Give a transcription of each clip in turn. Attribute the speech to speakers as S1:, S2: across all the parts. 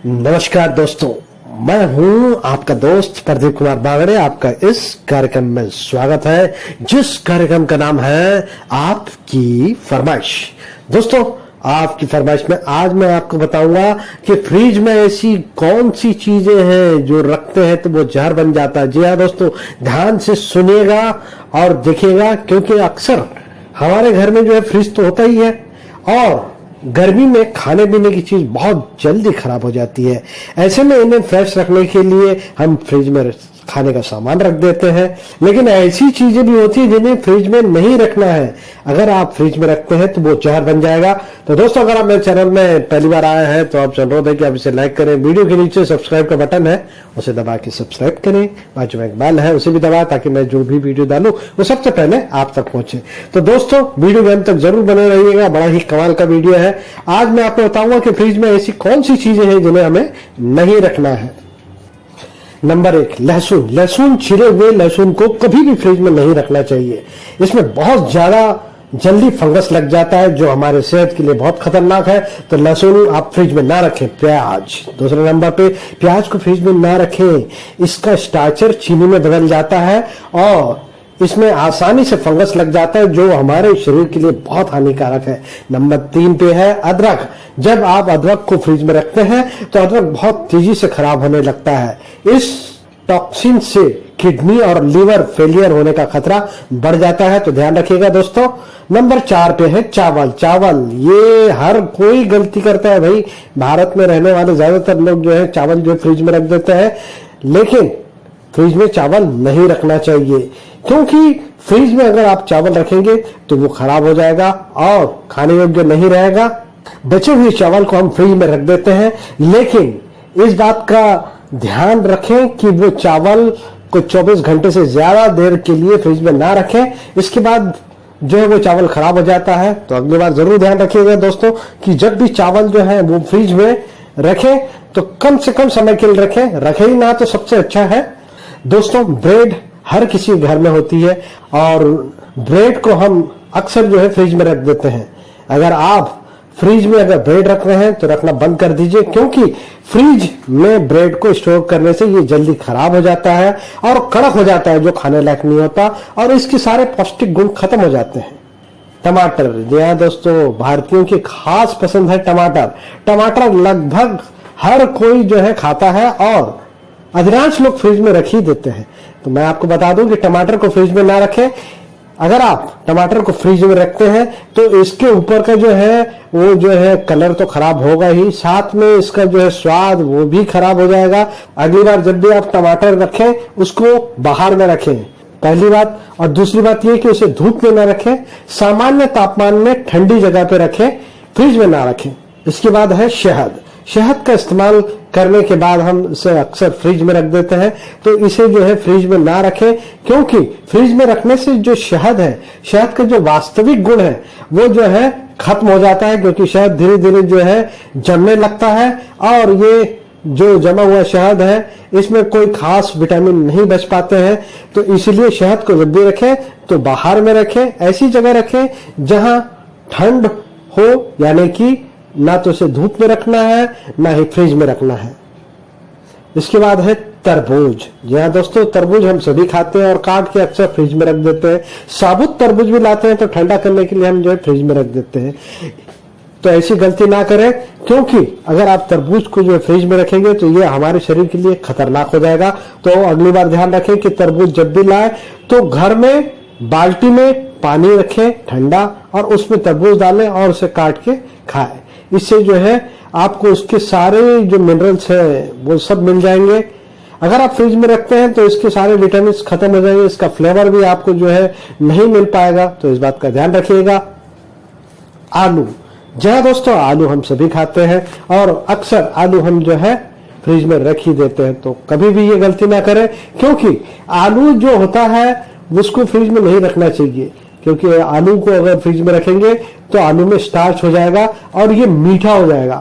S1: नमस्कार दोस्तों, मैं हूं आपका दोस्त प्रदीप कुमार बागड़े। आपका इस कार्यक्रम में स्वागत है, जिस कार्यक्रम का नाम है आपकी फरमाइश। दोस्तों, आपकी फरमाइश में आज मैं आपको बताऊंगा कि फ्रिज में ऐसी कौन सी चीजें हैं जो रखते हैं तो वो जहर बन जाता है। जी हाँ दोस्तों, ध्यान से सुनिएगा और देखिएगा, क्योंकि अक्सर हमारे घर में जो है फ्रिज तो होता ही है और गर्मी में खाने पीने की चीज बहुत जल्दी खराब हो जाती है। ऐसे में इन्हें फ्रेश रखने के लिए हम फ्रिज में खाने का सामान रख देते हैं, लेकिन ऐसी चीजें भी होती है जिन्हें फ्रिज में नहीं रखना है। अगर आप फ्रिज में रखते हैं तो वो जहर बन जाएगा। तो दोस्तों, अगर आप मेरे चैनल में पहली बार आए हैं तो आपसे अनुरोध है कि आप इसे लाइक करें। वीडियो के नीचे सब्सक्राइब का बटन है, उसे दबा के सब्सक्राइब करें। बाजू में एक बेल है, उसे भी दबाएं ताकि मैं जो भी वीडियो डालूं वो सबसे पहले आप तक पहुंचे। तो दोस्तों, वीडियो के अंत तक जरूर बने रहिएगा, बड़ा ही कमाल का वीडियो है। आज मैं आपको बताऊंगा कि फ्रिज में ऐसी कौन सी चीजें हैं जिन्हें हमें नहीं रखना है। नंबर 1, लहसुन। लहसुन, छिले हुए लहसुन को कभी भी फ्रिज में नहीं रखना चाहिए। इसमें बहुत ज्यादा जल्दी फंगस लग जाता है जो हमारे सेहत के लिए बहुत खतरनाक है। तो लहसुन आप फ्रिज में ना रखें। प्याज, दूसरे नंबर पे, प्याज को फ्रिज में ना रखें। इसका स्टार्चर चीनी में बदल जाता है और इसमें आसानी से फंगस लग जाता है जो हमारे शरीर के लिए बहुत हानिकारक है। नंबर 3 पे है अदरक। जब आप अदरक को फ्रिज में रखते हैं तो अदरक बहुत तेजी से खराब होने लगता है। इस टॉक्सिन से किडनी और लीवर फेलियर होने का खतरा बढ़ जाता है, तो ध्यान रखिएगा दोस्तों। नंबर 4 पे है चावल। चावल, ये हर कोई गलती करता है भाई। भारत में रहने वाले ज्यादातर लोग जो है चावल जो फ्रिज में रख देते हैं, लेकिन फ्रिज में चावल नहीं रखना चाहिए, क्योंकि फ्रिज में अगर आप चावल रखेंगे तो वो खराब हो जाएगा और खाने योग्य नहीं रहेगा। बचे हुए चावल को हम फ्रिज में रख देते हैं, लेकिन इस बात का ध्यान रखें कि वो चावल को 24 घंटे से ज्यादा देर के लिए फ्रिज में ना रखें। इसके बाद जो है वो चावल खराब हो जाता है। तो अगली बार जरूर ध्यान रखिएगा दोस्तों कि जब भी चावल जो है वो फ्रिज में रखें तो कम से कम समय के लिए रखें ही ना तो सबसे अच्छा है। दोस्तों, ब्रेड हर किसी घर में होती है और ब्रेड को हम अक्सर जो है फ्रिज में रख देते हैं। अगर आप फ्रिज में अगर ब्रेड रख रहे हैं तो रखना बंद कर दीजिए, क्योंकि फ्रिज में ब्रेड को स्टोर करने से ये जल्दी खराब हो जाता है और कड़क हो जाता है जो खाने लायक नहीं होता और इसके सारे पौष्टिक गुण खत्म हो जाते हैं। टमाटर, जी हाँ दोस्तों, भारतीयों की खास पसंद है टमाटर। टमाटर लगभग हर कोई जो है खाता है और अधिकांश लोग फ्रिज में रख ही देते हैं। तो मैं आपको बता दूं कि टमाटर को फ्रिज में ना रखें। अगर आप टमाटर को फ्रिज में रखते हैं तो इसके ऊपर का जो है वो जो है कलर तो खराब होगा ही, साथ में इसका जो है स्वाद वो भी खराब हो जाएगा। अगली बार जब भी आप टमाटर रखें उसको बाहर में रखें, पहली बात। और दूसरी बात ये कि उसे धूप में ना रखें, सामान्य तापमान में ठंडी जगह पे रखें, फ्रिज में ना रखें। इसके बाद है शहद। शहद का इस्तेमाल करने के बाद हम इसे अक्सर फ्रिज में रख देते हैं, तो इसे जो है फ्रिज में ना रखें, क्योंकि फ्रिज में रखने से जो शहद है, शहद का जो वास्तविक गुण है वो जो है खत्म हो जाता है, क्योंकि शहद धीरे धीरे जो है जमने लगता है और ये जो जमा हुआ शहद है इसमें कोई खास विटामिन नहीं बच पाते हैं। तो इसलिए शहद को जब भी रखें तो बाहर में रखें, ऐसी जगह रखें जहां ठंड हो, यानी कि ना तो उसे धूप में रखना है ना ही फ्रिज में रखना है। इसके बाद है तरबूज। जी हाँ दोस्तों, तरबूज हम सभी खाते हैं और काट के अक्सर फ्रिज में रख देते हैं। साबुत तरबूज भी लाते हैं तो ठंडा करने के लिए हम जो है फ्रिज में रख देते हैं। तो ऐसी गलती ना करें, क्योंकि अगर आप तरबूज को जो है फ्रिज में रखेंगे तो ये हमारे शरीर के लिए खतरनाक हो जाएगा। तो अगली बार ध्यान रखें कि तरबूज जब भी लाए तो घर में बाल्टी में पानी रखें ठंडा और उसमें तरबूज डालें और उसे काट के खाएं। इससे जो है आपको उसके सारे जो मिनरल्स हैं वो सब मिल जाएंगे। अगर आप फ्रिज में रखते हैं तो इसके सारे विटामिन खत्म हो जाएंगे, इसका फ्लेवर भी आपको जो है नहीं मिल पाएगा, तो इस बात का ध्यान रखिएगा। आलू, जहाँ दोस्तों आलू हम सभी खाते हैं और अक्सर आलू हम जो है फ्रिज में रख ही देते हैं। तो कभी भी ये गलती ना करें, क्योंकि आलू जो होता है उसको फ्रिज में नहीं रखना चाहिए, क्योंकि आलू को अगर फ्रिज में रखेंगे तो आलू में स्टार्च हो जाएगा और ये मीठा हो जाएगा।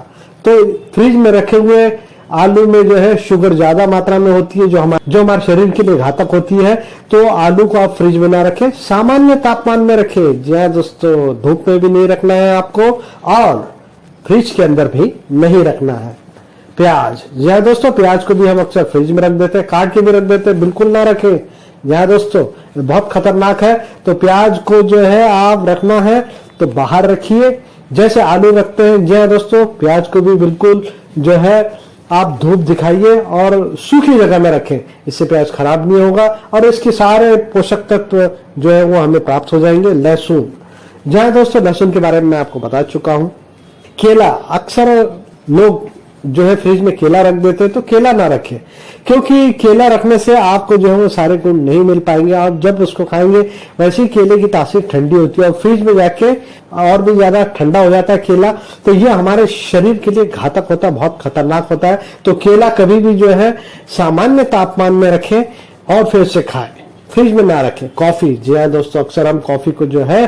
S1: तो फ्रिज में रखे हुए आलू में जो है शुगर ज्यादा मात्रा में होती है जो हमारे शरीर के लिए घातक होती है। तो आलू को आप फ्रिज में ना रखें, सामान्य तापमान में रखें। जी हाँ दोस्तों, धूप में भी नहीं रखना है आपको और फ्रिज के अंदर भी नहीं रखना है। प्याज। जी हाँ दोस्तों, प्याज को भी हम अक्सर फ्रिज में रख देते हैं, काट के भी रख देते हैं, बिल्कुल ना रखें। जी हाँ दोस्तों, बहुत खतरनाक है। तो प्याज को जो है आप रखना है तो बाहर रखिए, जैसे आलू रखते हैं। जी हाँ दोस्तों, प्याज को भी बिल्कुल जो है आप धूप दिखाइए और सूखी जगह में रखें, इससे प्याज खराब नहीं होगा और इसके सारे पोषक तत्व जो है वो हमें प्राप्त हो जाएंगे। लहसुन, जहां दोस्तों लहसुन के बारे में मैं आपको बता चुका हूं। केला, अक्सर लोग जो है फ्रिज में केला रख देते हैं, तो केला ना रखें, क्योंकि केला रखने से आपको जो है वो सारे गुण नहीं मिल पाएंगे। आप जब उसको खाएंगे वैसे ही केले की तासीर ठंडी होती है और फ्रिज में जाके और भी ज्यादा ठंडा हो जाता है केला, तो ये हमारे शरीर के लिए घातक होता है, बहुत खतरनाक होता है। तो केला कभी भी जो है सामान्य तापमान में रखें और फिर से खाएं, फ्रिज में ना रखें। कॉफी, जी हाँ दोस्तों, अक्सर हम कॉफी को जो है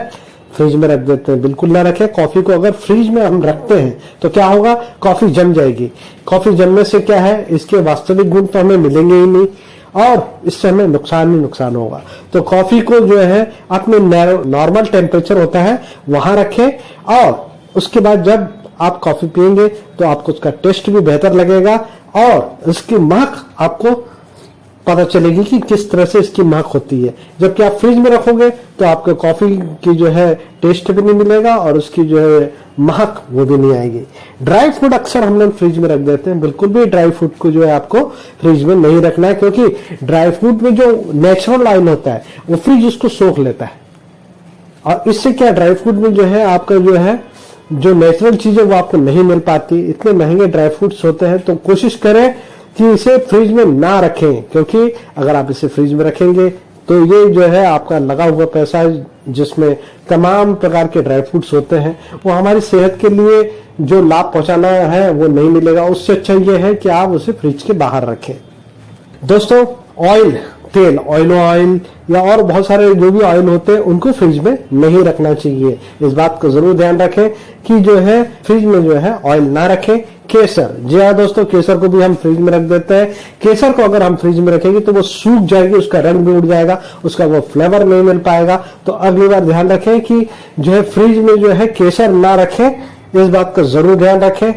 S1: फ्रिज में रख देते हैं, बिल्कुल ना रखें। कॉफी को अगर फ्रिज में हम रखते हैं तो क्या होगा, कॉफी जम जाएगी। कॉफी जमने से क्या है, इसके वास्तविक गुण तो हमें मिलेंगे ही नहीं और इससे हमें नुकसान ही नुकसान होगा। तो कॉफी को जो है अपने नॉर्मल टेम्परेचर होता है वहां रखें और उसके बाद जब आप कॉफी पियेंगे तो आपको उसका टेस्ट भी बेहतर लगेगा और उसकी महक आपको पता चलेगी कि किस तरह से इसकी महक होती है। जबकि आप फ्रिज में रखोगे तो आपको कॉफी की जो है टेस्ट भी नहीं मिलेगा और उसकी जो है महक वो भी नहीं आएगी। ड्राई फ्रूट अक्सर हम लोग फ्रिज में रख देते हैं, बिल्कुल भी ड्राई फ्रूट को जो है आपको फ्रिज में नहीं रखना है, क्योंकि ड्राई फ्रूट में जो नेचुरल ऑयल होता है वो फ्रिज उसको सोख लेता है और इससे क्या, ड्राई फ्रूट में जो है आपका जो है जो नेचुरल चीजें वो आपको नहीं मिल पाती। इतने महंगे ड्राई फ्रूट्स होते हैं, तो कोशिश करें कि इसे फ्रिज में ना रखें, क्योंकि अगर आप इसे फ्रिज में रखेंगे तो ये जो है आपका लगा हुआ पैसा जिसमें तमाम प्रकार के ड्राई फ्रूट्स होते हैं वो हमारी सेहत के लिए जो लाभ पहुंचाना है वो नहीं मिलेगा। उससे अच्छा ये है कि आप उसे फ्रिज के बाहर रखें। दोस्तों, ऑयल, तेल, ऑयल या और बहुत सारे जो भी ऑयल होते हैं उनको फ्रिज में नहीं रखना चाहिए। इस बात को जरूर ध्यान रखें कि जो है फ्रिज में जो है ऑयल ना रखें। केसर, जी हाँ दोस्तों, केसर को भी हम फ्रिज में रख देते हैं। केसर को अगर हम फ्रिज में रखेंगे तो वो सूख जाएगी, उसका रंग भी उड़ जाएगा, उसका वो फ्लेवर नहीं मिल पाएगा। तो अगली बार ध्यान रखें कि जो है फ्रिज में जो है केसर ना रखें, इस बात का जरूर ध्यान रखें।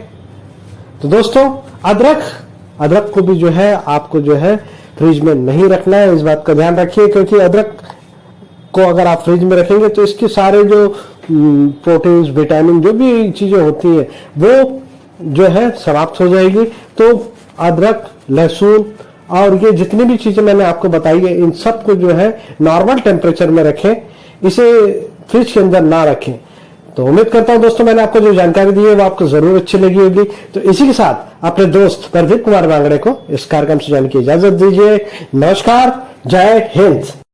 S1: तो दोस्तों, अदरक को भी जो है आपको जो है फ्रिज में नहीं रखना है, इस बात का ध्यान रखिए, क्योंकि अदरक को अगर आप फ्रिज में रखेंगे तो इसके सारे जो प्रोटीन्स, विटामिन, जो भी चीजें होती है वो जो है समाप्त हो जाएगी। तो अदरक, लहसुन और ये जितनी भी चीजें मैंने आपको बताई है इन सब को जो है नॉर्मल टेम्परेचर में रखें, इसे फ्रिज के अंदर ना रखें। तो उम्मीद करता हूं दोस्तों मैंने आपको जो जानकारी दी है वो आपको जरूर अच्छी लगी होगी। तो इसी के साथ अपने दोस्त प्रदीप कुमार बांगड़े को इस कार्यक्रम से जाने की इजाजत दीजिए। नमस्कार, जय हिंद।